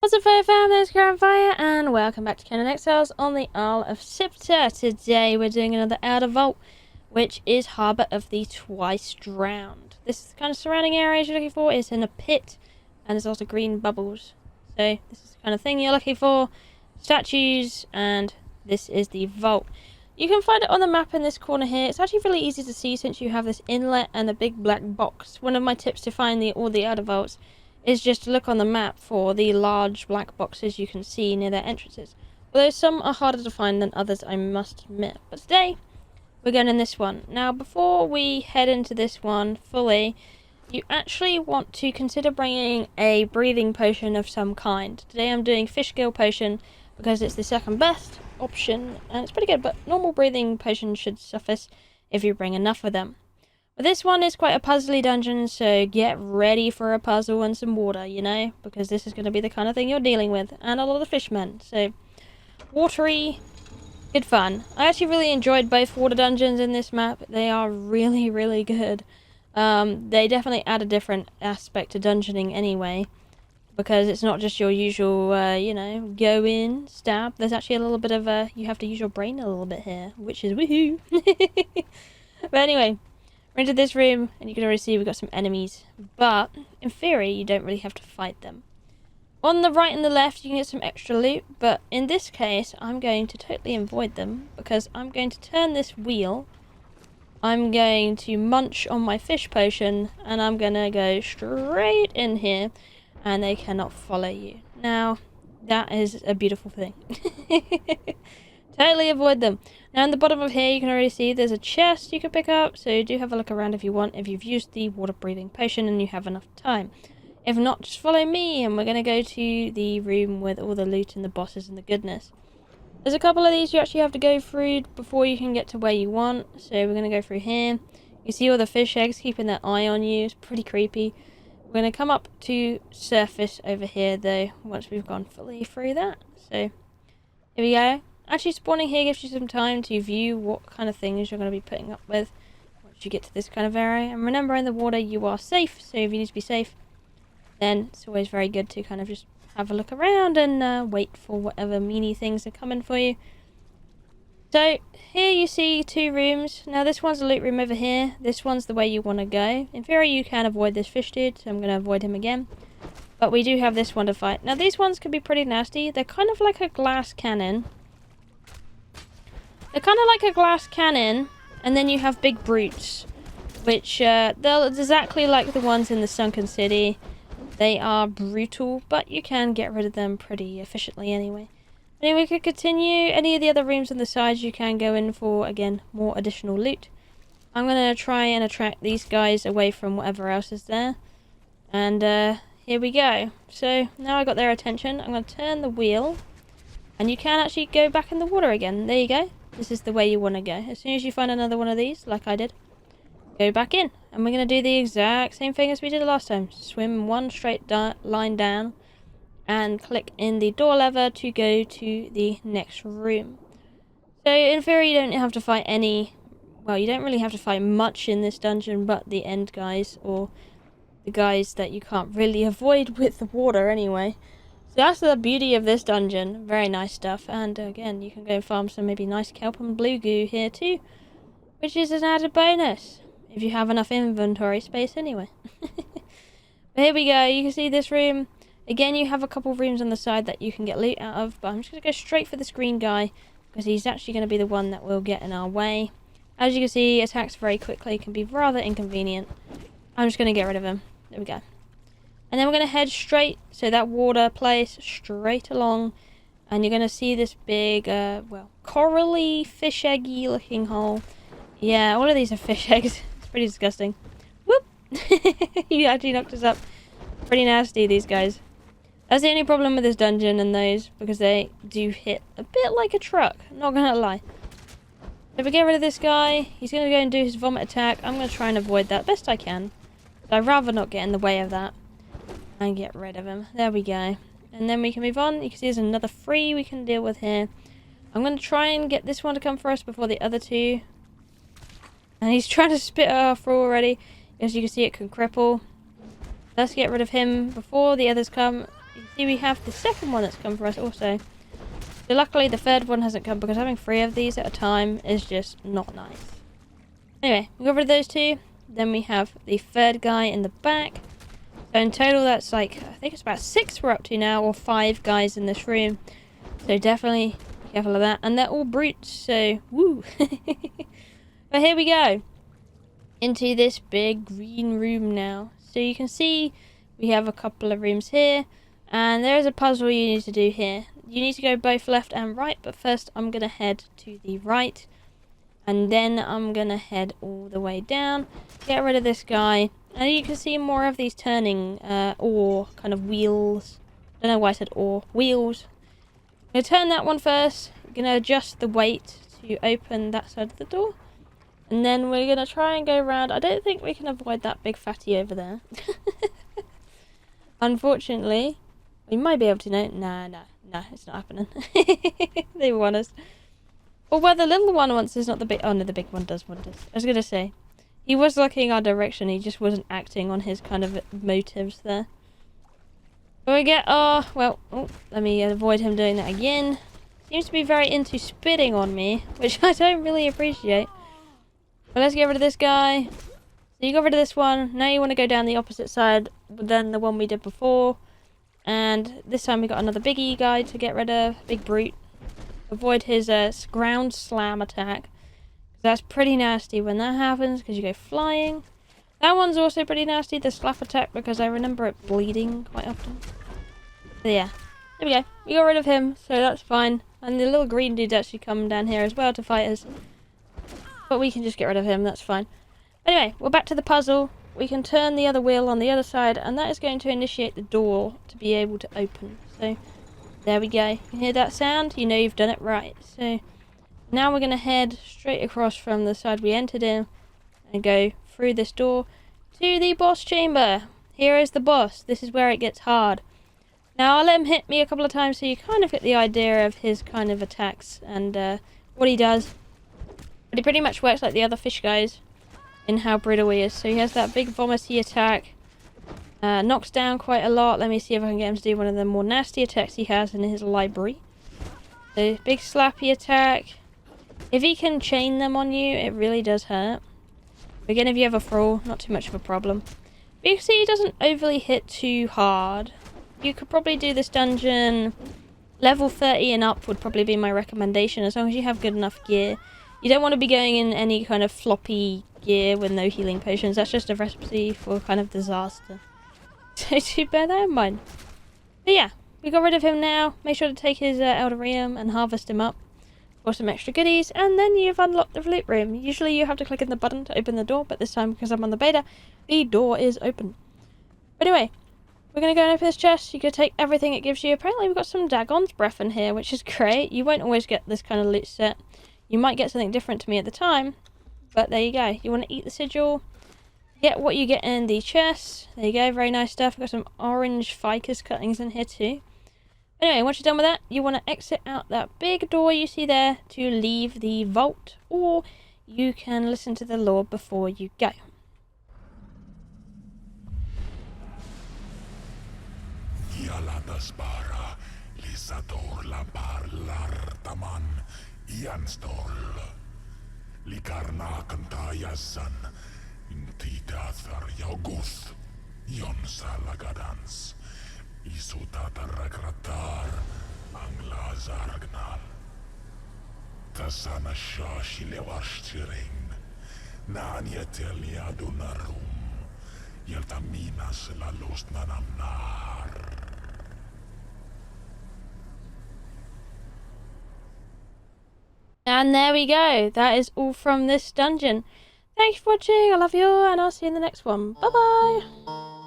What's up, fire fam? There's Kiahonfire, and welcome back to Conan Exiles on the Isle of Siptah. Today we're doing another outer vault, which is Harbour of the Twice Drowned. This is the kind of surrounding areas you're looking for. It's in a pit, and there's also green bubbles. So this is the kind of thing you're looking for. Statues, and this is the vault. You can find it on the map in this corner here. It's actually really easy to see since you have this inlet and a big black box. One of my tips to find all the outer vaults is just to look on the map for the large black boxes you can see near their entrances. Although some are harder to find than others, I must admit. But today, we're going in this one. Now, before we head into this one fully, you actually want to consider bringing a breathing potion of some kind. Today I'm doing fish gill potion because it's the second best option, and it's pretty good, but normal breathing potion should suffice if you bring enough of them. But this one is quite a puzzly dungeon, so get ready for a puzzle and some water, you know, because this is going to be the kind of thing you're dealing with, and a lot of fishmen, so watery, good fun. I actually really enjoyed both water dungeons in this map. They are really, really good. They definitely add a different aspect to dungeoning anyway, because it's not just your usual, you know, go in, stab. There's actually a little bit of you have to use your brain a little bit here, which is woohoo. But anyway, we're into this room, and you can already see we've got some enemies, but in theory you don't really have to fight them. On the right and the left you can get some extra loot, but in this case I'm going to totally avoid them, because I'm going to turn this wheel, I'm going to munch on my fish potion, and I'm going to go straight in here, and they cannot follow you. Now, that is a beautiful thing. Totally avoid them. Now, in the bottom of here, you can already see there's a chest you can pick up, so do have a look around if you want, if you've used the water-breathing potion and you have enough time. If not, just follow me, and we're going to go to the room with all the loot and the bosses and the goodness. There's a couple of these you actually have to go through before you can get to where you want, so we're going to go through here. You see all the fish eggs keeping their eye on you. It's pretty creepy. We're going to come up to surface over here, though, once we've gone fully through that. So, here we go. Actually, spawning here gives you some time to view what kind of things you're going to be putting up with once you get to this kind of area. And remember, in the water you are safe, so if you need to be safe, then it's always very good to kind of just have a look around and wait for whatever meanie things are coming for you. So, here you see two rooms. Now, this one's a loot room over here. This one's the way you want to go. In theory, you can avoid this fish dude, so I'm going to avoid him again. But we do have this one to fight. Now, these ones can be pretty nasty. They're kind of like a glass cannon. They're kind of like a glass cannon, and then you have big brutes, which they're exactly like the ones in the Sunken City. They are brutal, but you can get rid of them pretty efficiently anyway. Anyway, we could continue. Any of the other rooms on the sides you can go in for, again, more additional loot. I'm going to try and attract these guys away from whatever else is there. And here we go. So, now I got their attention. I'm going to turn the wheel. And you can actually go back in the water again. There you go. This is the way you want to go. As soon as you find another one of these, like I did, go back in. And we're going to do the exact same thing as we did last time. Swim one straight line down. And click in the door lever to go to the next room. So in theory you don't have to fight you don't really have to fight much in this dungeon, but the end guys, or the guys that you can't really avoid with the water anyway. So that's the beauty of this dungeon. Very nice stuff, and again you can go farm some maybe nice kelp and blue goo here too, which is an added bonus, if you have enough inventory space anyway. But here we go, you can see this room. Again, you have a couple of rooms on the side that you can get loot out of, but I'm just going to go straight for this green guy, because he's actually going to be the one that will get in our way. As you can see, he attacks very quickly, can be rather inconvenient. I'm just going to get rid of him. There we go. And then we're going to head straight, so that water place, straight along, and you're going to see this big, corally, fish eggy looking hole. Yeah, all of these are fish eggs. It's pretty disgusting. Whoop! He actually knocked us up. Pretty nasty, these guys. That's the only problem with this dungeon and those, because they do hit a bit like a truck, not gonna lie. If we get rid of this guy, he's gonna go and do his vomit attack. I'm gonna try and avoid that best I can. But I'd rather not get in the way of that. And get rid of him. There we go. And then we can move on. You can see there's another 3 we can deal with here. I'm gonna try and get this one to come for us before the other 2. And he's trying to spit our through already. As you can see, it can cripple. Let's get rid of him before the others come. you can see we have the second one that's come for us also. So luckily the third one hasn't come, because having 3 of these at a time is just not nice. Anyway, we got rid of those 2. Then we have the third guy in the back. So in total that's like, I think it's about 6 we're up to now, or 5 guys in this room. So definitely be careful of that. And they're all brutes, so woo! But here we go. Into this big green room now. So you can see we have a couple of rooms here. And there is a puzzle you need to do here. You need to go both left and right, but first I'm going to head to the right. And then I'm going to head all the way down. Get rid of this guy. And you can see more of these turning ore kind of wheels. I don't know why I said ore. Wheels. I'm going to turn that one first. We're going to adjust the weight to open that side of the door. And then we're going to try and go around. I don't think we can avoid that big fatty over there. Unfortunately. We might be able to. No, it's not happening. They want us. Or well, the little one wants is not the big. Oh no, the big one does want us. I was gonna say, he was looking our direction. He just wasn't acting on his kind of motives there. But we get. Well. Oh, let me avoid him doing that again. Seems to be very into spitting on me, which I don't really appreciate. But let's get rid of this guy. So you got rid of this one. Now you want to go down the opposite side than the one we did before. And this time we got another biggie guy to get rid of. Big brute. Avoid his ground slam attack. That's pretty nasty when that happens, because you go flying. That one's also pretty nasty, the slap attack, because I remember it bleeding quite often. But yeah, there we go. We got rid of him, so that's fine. And the little green dude's actually come down here as well to fight us. But we can just get rid of him, that's fine. Anyway, we're back to the puzzle. We can turn the other wheel on the other side, and that is going to initiate the door to be able to open. So, there we go. You can hear that sound? You know you've done it right. So, now we're going to head straight across from the side we entered in and go through this door to the boss chamber. Here is the boss. This is where it gets hard. Now, I'll let him hit me a couple of times so you kind of get the idea of his kind of attacks and what he does. But he pretty much works like the other fish guys in how brittle he is. So he has that big vomity attack. Knocks down quite a lot. Let me see if I can get him to do one of the more nasty attacks he has in his library. So big slappy attack. If he can chain them on you, it really does hurt. Again, if you have a thrall, not too much of a problem. But you can see he doesn't overly hit too hard. You could probably do this dungeon level 30 and up would probably be my recommendation, as long as you have good enough gear. You don't want to be going in any kind of floppy gear with no healing potions. That's just a recipe for kind of disaster. So do bear that in mind. But yeah, we got rid of him now. Make sure to take his Eldarium and harvest him up for some extra goodies. And then you've unlocked the loot room. Usually you have to click in the button to open the door, but this time, because I'm on the beta, the door is open. But anyway, we're going to go and open this chest. You can take everything it gives you. Apparently we've got some Dagon's Breath in here, which is great. You won't always get this kind of loot set. You might get something different to me at the time, but there you go. You want to eat the sigil, get what you get in the chest. There you go, very nice stuff. We've got some orange ficus cuttings in here too. Anyway, once you're done with that, you want to exit out that big door you see there to leave the vault, or you can listen to the Lord before you go. Likarna kantayasan intitathar yauguth yonsa lagadans isutata rakratar anglazargnal tasana shashilewashtiring nanyateliadunarum yeltaminas la losnanamnar. And there we go. That is all from this dungeon. Thanks for watching. I love you all, and I'll see you in the next one. Bye bye.